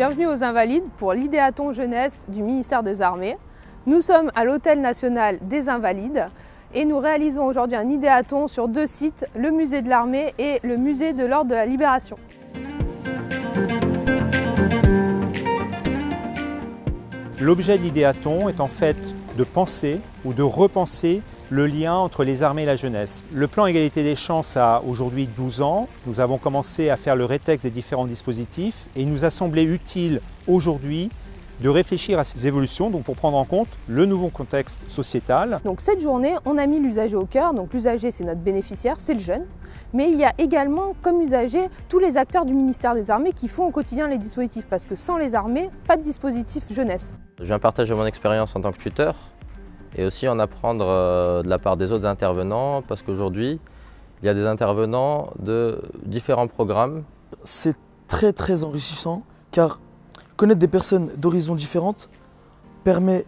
Bienvenue aux Invalides pour l'Idéaton Jeunesse du ministère des Armées. Nous sommes à l'Hôtel National des Invalides et nous réalisons aujourd'hui un idéaton sur 2 sites, le musée de l'armée et le musée de l'Ordre de la Libération. L'objet de l'idéaton est en fait de penser ou de repenser le lien entre les armées et la jeunesse. Le plan égalité des chances a aujourd'hui 12 ans. Nous avons commencé à faire le rétexte des différents dispositifs et il nous a semblé utile aujourd'hui de réfléchir à ces évolutions pour prendre en compte le nouveau contexte sociétal. Donc cette journée, on a mis l'usager au cœur. Donc l'usager, c'est notre bénéficiaire, c'est le jeune. Mais il y a également comme usager tous les acteurs du ministère des Armées qui font au quotidien les dispositifs. Parce que sans les armées, pas de dispositif jeunesse. Je viens partager mon expérience en tant que tuteur et aussi en apprendre de la part des autres intervenants parce qu'aujourd'hui, il y a des intervenants de différents programmes. C'est très enrichissant car connaître des personnes d'horizons différentes permet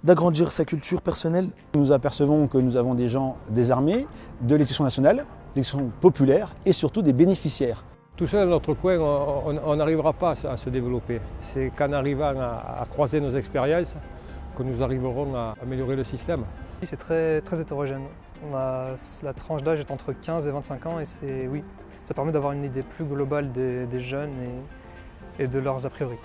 d'agrandir sa culture personnelle. Nous apercevons que nous avons des gens des armées, de l'éducation nationale, de l'éducation populaire et surtout des bénéficiaires. Tout seul, dans notre coin, on n'arrivera pas à se développer. C'est qu'en arrivant à croiser nos expériences que nous arriverons à améliorer le système. C'est très hétérogène. La tranche d'âge est entre 15 et 25 ans et ça permet d'avoir une idée plus globale des jeunes et de leurs a priori.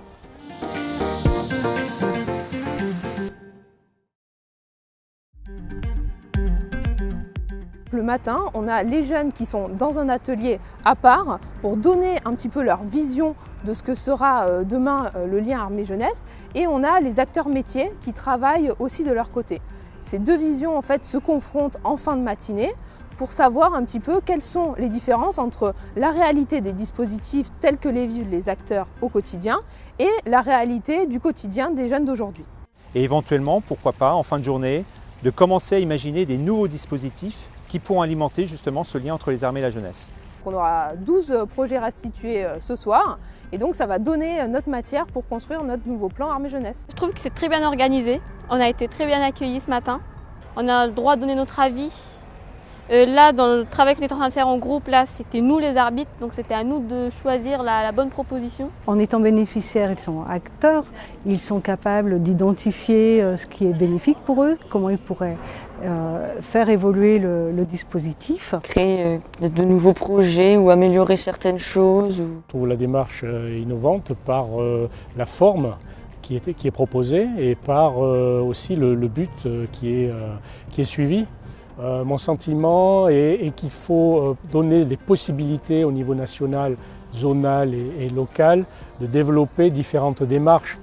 Le matin, on a les jeunes qui sont dans un atelier à part pour donner un petit peu leur vision de ce que sera demain le lien armée-jeunesse et on a les acteurs métiers qui travaillent aussi de leur côté. Ces deux visions en fait se confrontent en fin de matinée pour savoir un petit peu quelles sont les différences entre la réalité des dispositifs tels que les vivent les acteurs au quotidien et la réalité du quotidien des jeunes d'aujourd'hui. Et éventuellement, pourquoi pas, en fin de journée, de commencer à imaginer des nouveaux dispositifs qui pourront alimenter justement ce lien entre les armées et la jeunesse. On aura 12 projets restitués ce soir et donc ça va donner notre matière pour construire notre nouveau plan armée-jeunesse. Je trouve que c'est très bien organisé, on a été très bien accueillis ce matin, on a le droit de donner notre avis. Là, dans le travail qu'on est en train de faire en groupe, là, c'était nous les arbitres, donc c'était à nous de choisir la bonne proposition. En étant bénéficiaires, ils sont acteurs, ils sont capables d'identifier ce qui est bénéfique pour eux, comment ils pourraient faire évoluer le dispositif. Créer de nouveaux projets ou améliorer certaines choses. Je trouve la démarche innovante par la forme qui est proposée et par aussi le but qui est suivi. Mon sentiment est qu'il faut donner des possibilités au niveau national, zonal et local de développer différentes démarches.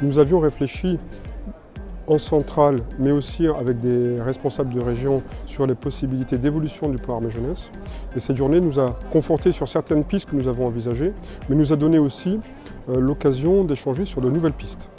Nous avions réfléchi en centrale, mais aussi avec des responsables de région sur les possibilités d'évolution du plan armée-jeunesse. Et cette journée nous a conforté sur certaines pistes que nous avons envisagées, mais nous a donné aussi l'occasion d'échanger sur de nouvelles pistes.